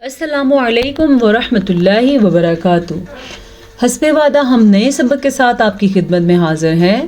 السلام علیکم ورحمۃ اللہ وبرکاتہ۔ حسب وعدہ ہم نئے سبق کے ساتھ آپ کی خدمت میں حاضر ہیں۔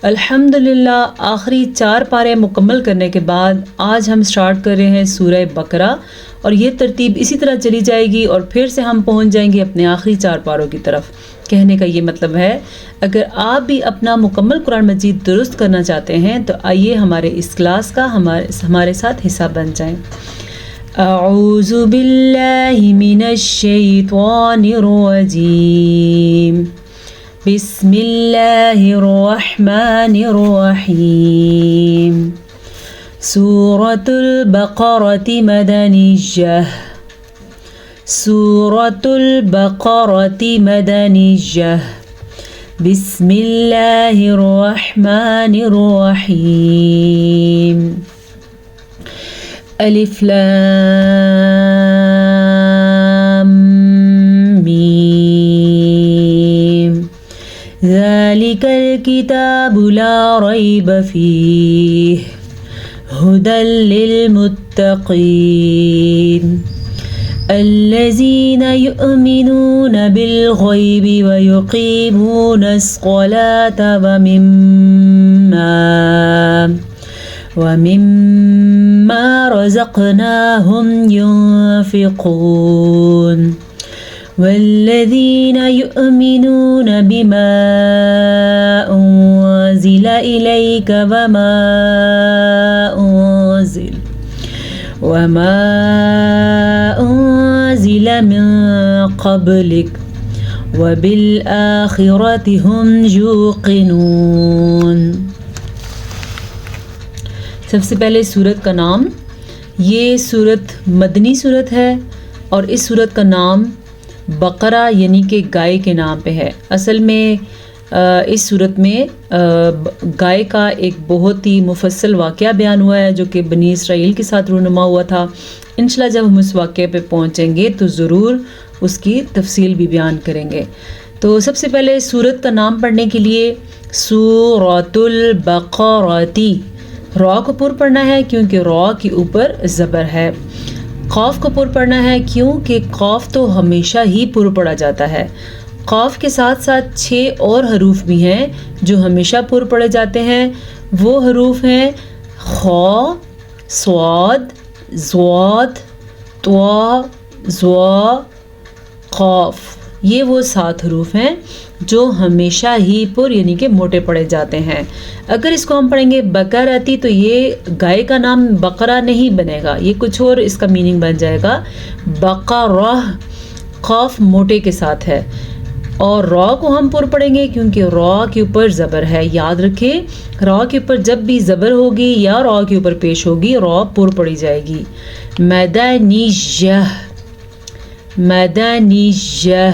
الحمدللہ آخری 4 پارے مکمل کرنے کے بعد آج ہم سٹارٹ کر رہے ہیں سورہ بقرہ، اور یہ ترتیب اسی طرح چلی جائے گی اور پھر سے ہم پہنچ جائیں گے اپنے آخری 4 پاروں کی طرف۔ کہنے کا یہ مطلب ہے اگر آپ بھی اپنا مکمل قرآن مجید درست کرنا چاہتے ہیں تو آئیے ہمارے اس کلاس کا ہمارے ساتھ حصہ بن جائیں۔ اعوذ باللہ من الشیطان الرجیم، بسم اللہ الرحمن الرحیم۔ سورة البقرة مدنیہ، سورة البقرة مدنیہ، بسم اللہ الرحمن الرحیم۔ الف لام میم، ذالک الکتاب لا ریب فیہ، ھدی للمتقین، الذین یؤمنون بالغیب ویقیمون الصلاة ومما رزقناهم ينفقون، والذين يؤمنون بما أنزل إليك وما أنزل من قبلك وبالآخرة هم يوقنون۔ سب سے پہلے سورت کا نام، یہ سورت مدنی سورت ہے اور اس سورت کا نام بقرہ یعنی کہ گائے کے نام پہ ہے۔ اصل میں اس سورت میں گائے کا ایک بہت ہی مفصل واقعہ بیان ہوا ہے جو کہ بنی اسرائیل کے ساتھ رونما ہوا تھا۔ انشاءاللہ جب ہم اس واقعے پہ پہنچیں گے تو ضرور اس کی تفصیل بھی بیان کریں گے۔ تو سب سے پہلے سورت کا نام پڑھنے کے لیے سورۃ البقرۃ، را کو پر پڑھنا ہے کیونکہ را کے اوپر زبر ہے۔ قاف کو پر پڑھنا ہے کیونکہ قاف تو ہمیشہ ہی پر پڑھا جاتا ہے۔ قاف کے ساتھ ساتھ 6 اور حروف بھی ہیں جو ہمیشہ پر پڑھے جاتے ہیں۔ وہ حروف ہیں خا، صاد، ضاد، طا، ظا، قاف۔ یہ وہ 7 حروف ہیں جو ہمیشہ ہی پر یعنی کہ موٹے پڑھے جاتے ہیں۔ اگر اس کو ہم پڑھیں گے بقرتی تو یہ گائے کا نام بقرہ نہیں بنے گا، یہ کچھ اور اس کا میننگ بن جائے گا۔ بقرہ قاف موٹے کے ساتھ ہے، اور را کو ہم پر پڑھیں گے کیونکہ را کے اوپر زبر ہے۔ یاد رکھیں را کے اوپر جب بھی زبر ہوگی یا را کے اوپر پیش ہوگی را پر پڑھی جائے گی۔ مدنیہ، مدنیہ۔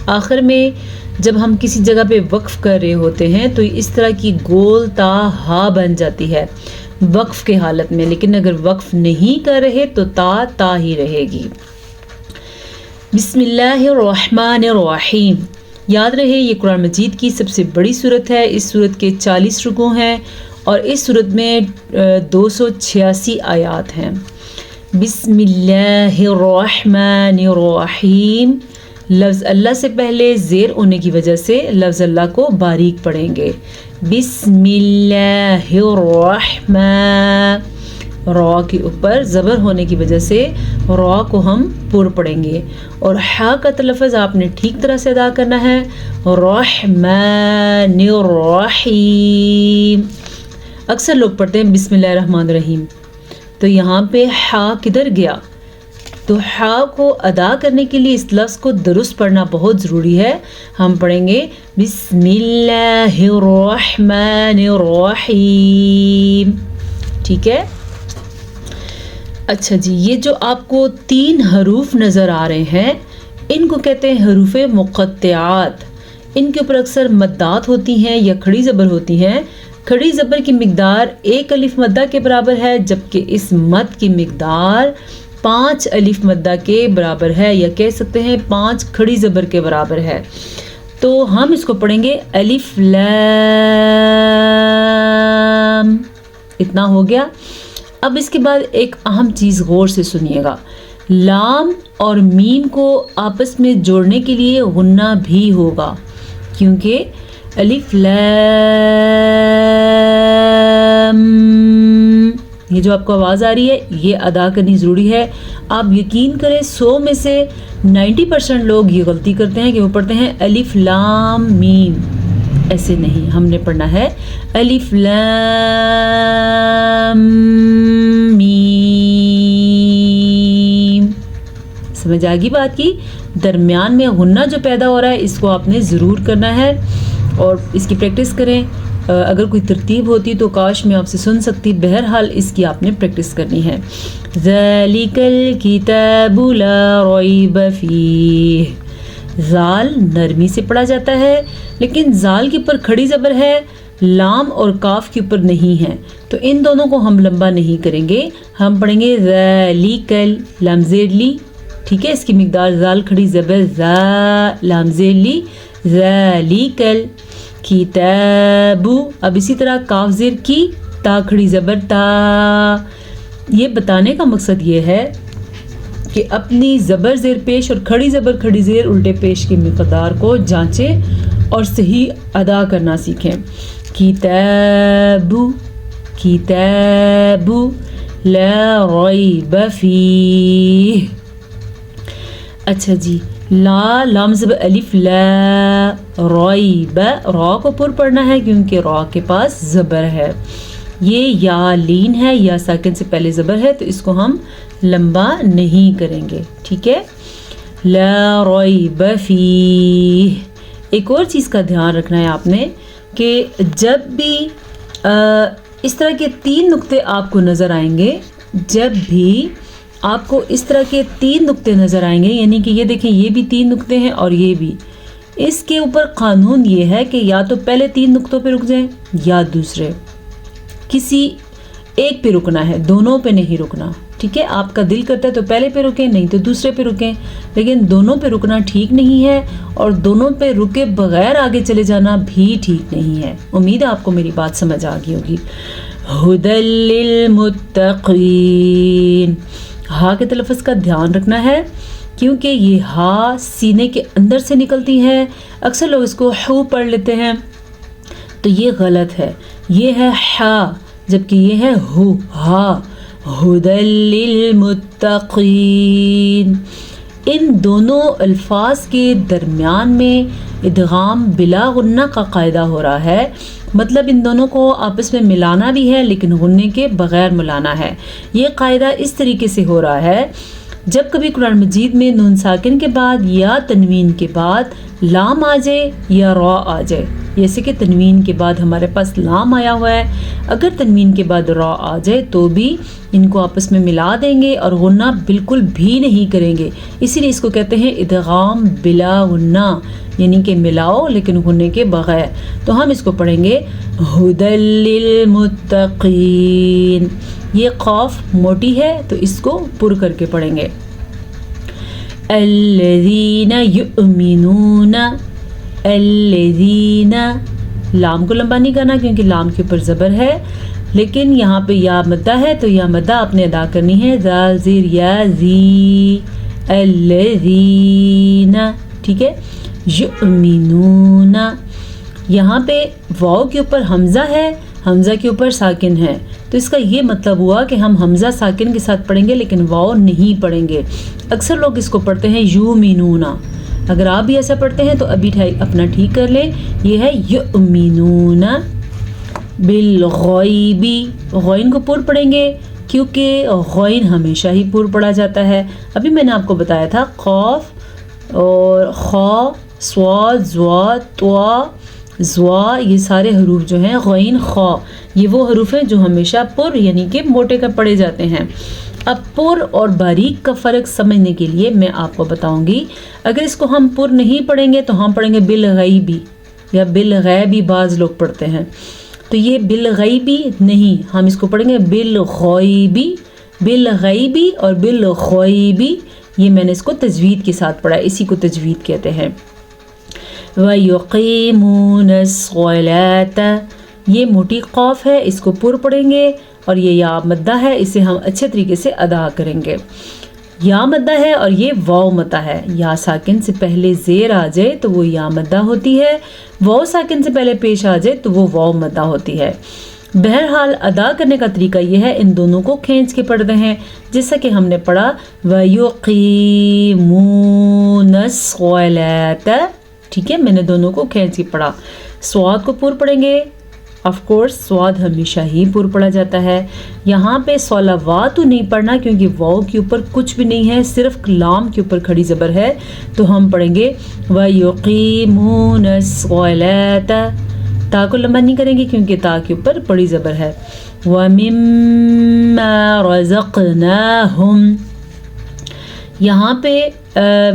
آخر میں جب ہم کسی جگہ پہ وقف کر رہے ہوتے ہیں تو اس طرح کی گول تا ہا بن جاتی ہے وقف کے حالت میں، لیکن اگر وقف نہیں کر رہے تو تا ہی رہے گی۔ بسم اللہ الرحمن الرحیم۔ یاد رہے یہ قرآن مجید کی سب سے بڑی سورت ہے۔ اس سورت کے 40 رکوع ہیں اور اس سورت میں 286 آیات ہیں۔ بسم اللہ الرحمن الرحیم۔ لفظ اللہ سے پہلے زیر ہونے کی وجہ سے لفظ اللہ کو باریک پڑھیں گے۔ بسم اللہ الرحمن، را کے اوپر زبر ہونے کی وجہ سے را کو ہم پر پڑھیں گے، اور ہا کا تلفظ آپ نے ٹھیک طرح سے ادا کرنا ہے۔ رحمن الرحیم۔ اکثر لوگ پڑھتے ہیں بسم اللہ الرحمن الرحیم، تو یہاں پہ ہا کدھر گیا؟ تو ہا کو ادا کرنے کے لیے اس لفظ کو درست پڑھنا بہت ضروری ہے۔ ہم پڑھیں گے بسم اللہ الرحمن الرحیم، ٹھیک ہے؟ اچھا جی، یہ جو آپ کو 3 حروف نظر آ رہے ہیں ان کو کہتے ہیں حروف مقطعات۔ ان کے اوپر اکثر مدات ہوتی ہیں یا کھڑی زبر ہوتی ہیں۔ کھڑی زبر کی مقدار 1 الف مدہ کے برابر ہے، جبکہ اس مد کی مقدار 5 الف مدہ کے برابر ہے، یا کہہ سکتے ہیں 5 کھڑی زبر کے برابر ہے۔ تو ہم اس کو پڑھیں گے الف لام، اتنا ہو گیا۔ اب اس کے بعد ایک اہم چیز غور سے سنیے گا، لام اور میم کو آپس میں جوڑنے کے لیے غنہ بھی ہوگا، کیونکہ الف لام یہ جو آپ کو آواز آ رہی ہے یہ ادا کرنی ضروری ہے۔ آپ یقین کریں 100 میں سے 90% لوگ یہ غلطی کرتے ہیں کہ وہ پڑھتے ہیں الف لام میم، ایسے نہیں، ہم نے پڑھنا ہے الف لام میم۔ سمجھ آ گئی بات کی؟ درمیان میں غنہ جو پیدا ہو رہا ہے اس کو آپ نے ضرور کرنا ہے اور اس کی پریکٹس کریں۔ اگر کوئی ترتیب ہوتی تو کاش میں آپ سے سن سکتی، بہرحال اس کی آپ نے پریکٹس کرنی ہے۔ ذَلِكَ الْكِتَابُ لَا رَيْبَ فِيهِ، زال نرمی سے پڑھا جاتا ہے لیکن زال کے اوپر کھڑی زبر ہے، لام اور کاف کے اوپر نہیں ہے، تو ان دونوں کو ہم لمبا نہیں کریں گے، ہم پڑھیں گے ذَلِكَ لام زیر لی، ٹھیک ہے، اس کی مقدار زال کھڑی زبر ذا لام زیر لی، ذَلِكَ کتاب، اب اسی طرح کاف زیر کی، تا کھڑی زبر تا۔ یہ بتانے کا مقصد یہ ہے کہ اپنی زبر زیر پیش اور کھڑی زبر کھڑی زیر الٹے پیش کی مقدار کو جانچیں اور صحیح ادا کرنا سیکھیں۔ کتاب کتاب لا ریب فیہ۔ اچھا جی، لا لام زبر الف لا، ریب را کو پر پڑھنا ہے کیونکہ را کے پاس زبر ہے، یہ یا لین ہے، یا ساکن سے پہلے زبر ہے تو اس کو ہم لمبا نہیں کریں گے، ٹھیک ہے۔ لا ریب فیہ۔ ایک اور چیز کا دھیان رکھنا ہے آپ نے کہ جب بھی اس طرح کے 3 نقطے آپ کو نظر آئیں گے، جب بھی آپ کو اس طرح کے 3 نقطے نظر آئیں گے، یعنی کہ یہ دیکھیں یہ بھی 3 نقطے ہیں اور یہ بھی، اس کے اوپر قانون یہ ہے کہ یا تو پہلے 3 نقطوں پہ رک جائیں یا دوسرے، کسی ایک پہ رکنا ہے، دونوں پہ نہیں رکنا، ٹھیک ہے۔ آپ کا دل کرتا ہے تو پہلے پہ رکیں، نہیں تو دوسرے پہ رکیں، لیکن دونوں پہ رکنا ٹھیک نہیں ہے اور دونوں پہ رکے بغیر آگے چلے جانا بھی ٹھیک نہیں ہے۔ امید ہے آپ کو میری بات سمجھ آ گئی ہوگی۔ ھدی للمتقین، ہا کے تلفظ کا دھیان رکھنا ہے کیونکہ یہ ہا سینے کے اندر سے نکلتی ہے، اکثر لوگ اس کو حو پڑھ لیتے ہیں تو یہ غلط ہے، یہ ہے ہا جبکہ یہ ہے ہو، ہا، ھدی للمتقین۔ ان دونوں الفاظ کے درمیان میں ادغام بلا غنہ کا قاعدہ ہو رہا ہے، مطلب ان دونوں کو آپس میں ملانا بھی ہے لیکن غنے کے بغیر ملانا ہے۔ یہ قاعدہ اس طریقے سے ہو رہا ہے، جب کبھی قرآن مجید میں نون ساکن کے بعد یا تنوین کے بعد لام آ جائے یا را آ جائے، جیسے کہ تنوین کے بعد ہمارے پاس لام آیا ہوا ہے، اگر تنوین کے بعد را آ جائے تو بھی ان کو آپس میں ملا دیں گے اور غنہ بالکل بھی نہیں کریں گے، اسی لیے اس کو کہتے ہیں ادغام بلا غنہ، یعنی کہ ملاؤ لیکن غنے کے بغیر۔ تو ہم اس کو پڑھیں گے ھدی للمتقین، یہ قاف موٹی ہے تو اس کو پر کر کے پڑھیں گے۔ الذین یؤمنون، الذین، لام کو لمبا نہیں کرنا کیونکہ لام کے اوپر زبر ہے، لیکن یہاں پہ یا مدہ ہے تو یا مدہ آپ نے ادا کرنی ہے، زال زیر یا زی، الذین، ٹھیک ہے۔ یؤمنون، یہاں پہ واو کے اوپر حمزہ ہے، حمزہ کے اوپر ساکن ہے، تو اس کا یہ مطلب ہوا کہ ہم حمزہ ساکن کے ساتھ پڑھیں گے لیکن واو نہیں پڑھیں گے۔ اکثر لوگ اس کو پڑھتے ہیں یؤمنون، اگر آپ بھی ایسا پڑھتے ہیں تو ابھی اپنا ٹھیک کر لیں، یہ ہے یؤمنون بالغیب، غین کو پر پڑھیں گے کیونکہ غین ہمیشہ ہی پر پڑھا جاتا ہے۔ ابھی میں نے آپ کو بتایا تھا قاف اور خا، صاد، ضا، طا، زوا، یہ سارے حروف جو ہیں غین خا، یہ وہ حروف ہیں جو ہمیشہ پر یعنی کہ موٹے کا پڑھے جاتے ہیں۔ اب پر اور باریک کا فرق سمجھنے کے لیے میں آپ کو بتاؤں گی، اگر اس کو ہم پر نہیں پڑھیں گے تو ہم پڑھیں گے بالغیبی یا بالغیبی، بعض لوگ پڑھتے ہیں، تو یہ بالغیبی نہیں، ہم اس کو پڑھیں گے بالغیبی، بالغیبی اور بالغیبی، یہ میں نے اس کو تجوید کے ساتھ پڑھا، اسی کو تجوید کہتے ہیں۔ وَيُقِيمُونَ الصَّلَاةَ، یہ موٹی قاف ہے، اس کو پر پڑھیں گے اور یہ یا مدہ ہے، اسے ہم اچھے طریقے سے ادا کریں گے۔ یا مدہ ہے اور یہ واو مدہ ہے. یا ساکن سے پہلے زیر آ جائے تو وہ یا مدہ ہوتی ہے، واو ساکن سے پہلے پیش آ جائے تو وہ واو مدہ ہوتی ہے. بہرحال ادا کرنے کا طریقہ یہ ہے، ان دونوں کو کھینچ کے پڑھتے ہیں جیسا کہ ہم نے پڑھا وَيُقِيمُونَ الصَّلَاةَ. ٹھیک ہے، میں نے دونوں کو کھینچ کے پڑھا. سواد کو پور پڑھیں گے، آف کورس سواد ہمیشہ ہی پور پڑھا جاتا ہے. یہاں پہ صلوات نہیں پڑھنا کیونکہ واو کے اوپر کچھ بھی نہیں ہے، صرف لام کے اوپر کھڑی زبر ہے، تو ہم پڑھیں گے وَيُقِيمُونَ الصَّلَاةَ. تا کو لمبا نہیں کریں گے کیونکہ تا کے اوپر بڑی زبر ہے. وَمِمَّا رَزَقْنَاهُمْ. یہاں پہ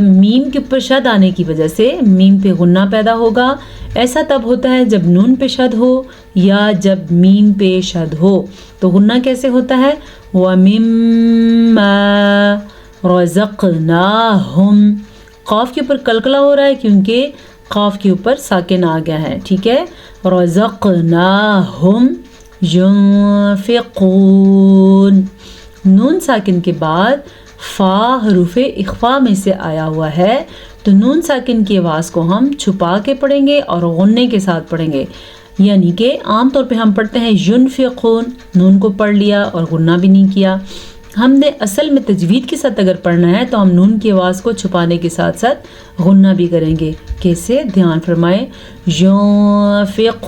میم کے اوپر شد آنے کی وجہ سے میم پہ غنہ پیدا ہوگا. ایسا تب ہوتا ہے جب نون پہ شد ہو یا جب میم پہ شد ہو. تو غنہ کیسے ہوتا ہے؟ وَمِمَّا رَزَقْنَاهُمْ. قاف کے اوپر کلکلا ہو رہا ہے کیونکہ قاف کے اوپر ساکن آ گیا ہے. ٹھیک ہے، رَزَقْنَاهُمْ يُنْفِقُونَ. نون ساکن کے بعد فا حروف اخفا میں سے آیا ہوا ہے، تو نون ساکن کی آواز کو ہم چھپا کے پڑھیں گے اور غنے کے ساتھ پڑھیں گے. یعنی کہ عام طور پہ ہم پڑھتے ہیں ينفقون، نون کو پڑھ لیا اور غنہ بھی نہیں کیا. ہم نے اصل میں تجوید کے ساتھ اگر پڑھنا ہے تو ہم نون کی آواز کو چھپانے کے ساتھ ساتھ غنہ بھی کریں گے. کیسے؟ دھیان فرمائیں. ينفقون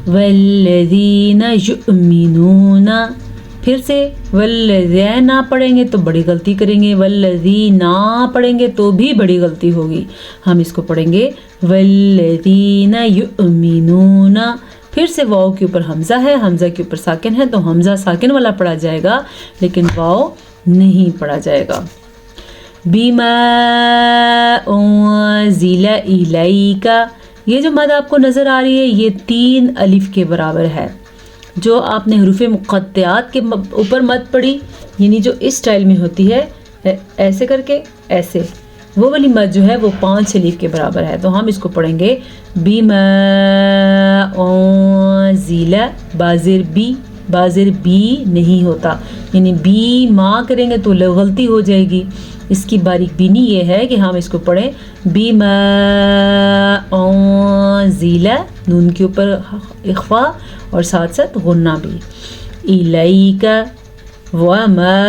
والذین یؤمنون. پھر سے والذین پڑھیں گے تو بڑی غلطی کریں گے، والذین پڑھیں گے تو بھی بڑی غلطی ہوگی. ہم اس کو پڑھیں گے والذین یؤمنون. پھر سے واو کے اوپر حمزہ ہے، حمزہ کے اوپر ساکن ہے تو حمزہ ساکن والا پڑھا جائے گا لیکن واو نہیں پڑھا جائے گا. بما انزل الیک. یہ جو مد آپ کو نظر آ رہی ہے یہ 3 الف کے برابر ہے. جو آپ نے حروف مقطعات کے اوپر مد پڑھی، یعنی جو اس سٹائل میں ہوتی ہے ایسے کر کے ایسے، وہ والی مد جو ہے وہ 5 الف کے برابر ہے. تو ہم اس کو پڑھیں گے بما انزل. بازر بی نہیں ہوتا، یعنی بی ماں کریں گے تو غلطی ہو جائے گی. اس کی باریک بینی یہ ہے کہ ہم اس کو پڑھیں بما انزل، نون کے اوپر اخفا اور ساتھ ساتھ غنہ بھی. الیک وما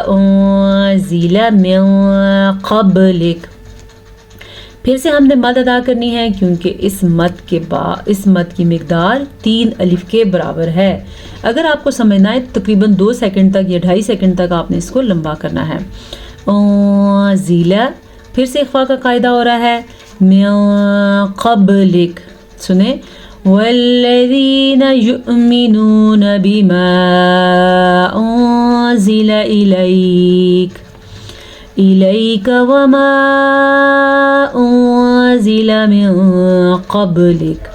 انزل من قبلک. پھر سے ہم نے مد ادا کرنی ہے کیونکہ اس مد کی مقدار 3 الف کے برابر ہے. اگر آپ کو سمجھنا ہے تقریباً 2 سیکنڈ تک یا 2.5 سیکنڈ تک آپ نے اس کو لمبا کرنا ہے. انزل، پھر سے اخفا کا قاعدہ ہو رہا ہے من قبلک. سنیں والذین یؤمنون بما انزل الیک وما انزل من قبلک.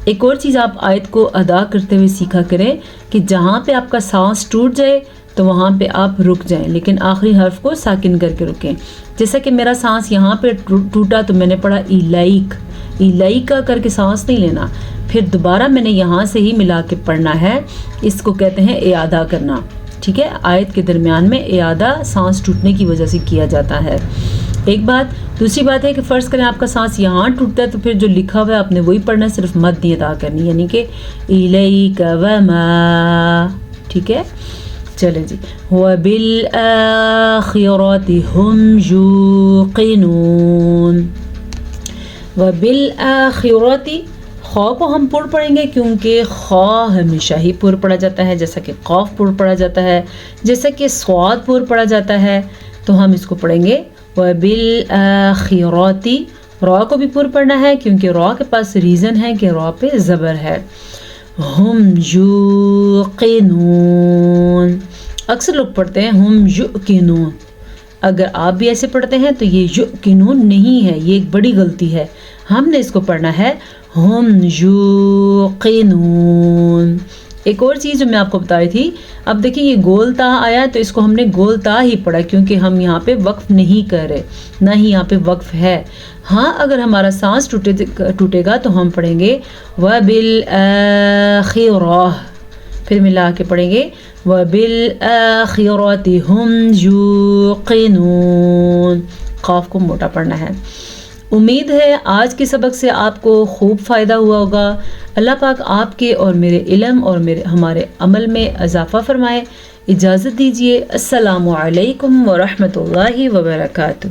ایک اور چیز آپ آیت کو ادا کرتے ہوئے سیکھا کریں کہ جہاں پہ آپ کا سانس ٹوٹ جائے تو وہاں پہ آپ رک جائیں لیکن آخری حرف کو ساکن کر کے رکیں. جیسا کہ میرا سانس یہاں پہ ٹوٹا تو میں نے پڑھا الیک، الیک کا کر کے سانس نہیں لینا، پھر دوبارہ میں نے یہاں سے ہی ملا کے پڑھنا ہے. اس کو کہتے ہیں اعادہ کرنا. ٹھیک ہے، آیت کے درمیان میں اعادہ سانس ٹوٹنے کی وجہ سے کیا جاتا ہے. ایک بات. دوسری بات ہے کہ فرض کریں آپ کا سانس یہاں ٹوٹتا ہے تو پھر جو لکھا ہوا ہے آپ نے وہی پڑھنا ہے، صرف مد نہیں ادا کرنی، یعنی کہ الیک وما. ٹھیک ہے، چلیں جی. وَبِالْآخِرَةِ هُمْ يُوقِنُونَ. وَبِالْآخِرَةِ، خا کو ہم پر پڑھیں گے کیونکہ خا ہمیشہ ہی پر پڑھا جاتا ہے، جیسا کہ قاف پر پڑھا جاتا ہے، جیسا کہ صاد پر پڑھا جاتا ہے. تو ہم اس کو پڑھیں گے وَبِالْآخِرَةِ. را کو بھی پر پڑھنا ہے کیونکہ را کے پاس ریزن ہے کہ را پہ زبر ہے. ہم یوقنون. اکثر لوگ پڑھتے ہیں ہم یوقنون. اگر آپ بھی ایسے پڑھتے ہیں تو یہ یوقنون نہیں ہے، یہ ایک بڑی غلطی ہے. ہم نے اس کو پڑھنا ہے ہم یوقنون. ایک اور چیز جو میں آپ کو بتائی تھی، اب دیکھیں یہ گول تا آیا تو اس کو ہم نے گول تا ہی پڑھا کیونکہ ہم یہاں پہ وقف نہیں کر رہے، نہ ہی یہاں پہ وقف ہے. ہاں اگر ہمارا سانس ٹوٹے گا تو ہم پڑھیں گے وَبِالْآخِرَةِ، پھر ملا کے پڑھیں گے وَبِالْآخِرَةِ هُمْ يُوقِنُونَ. قاف کو موٹا پڑھنا ہے. امید ہے آج کے سبق سے آپ کو خوب فائدہ ہوا ہوگا. اللہ پاک آپ کے اور میرے علم اور ہمارے عمل میں اضافہ فرمائے. اجازت دیجیے. السلام علیکم ورحمۃ اللہ وبرکاتہ.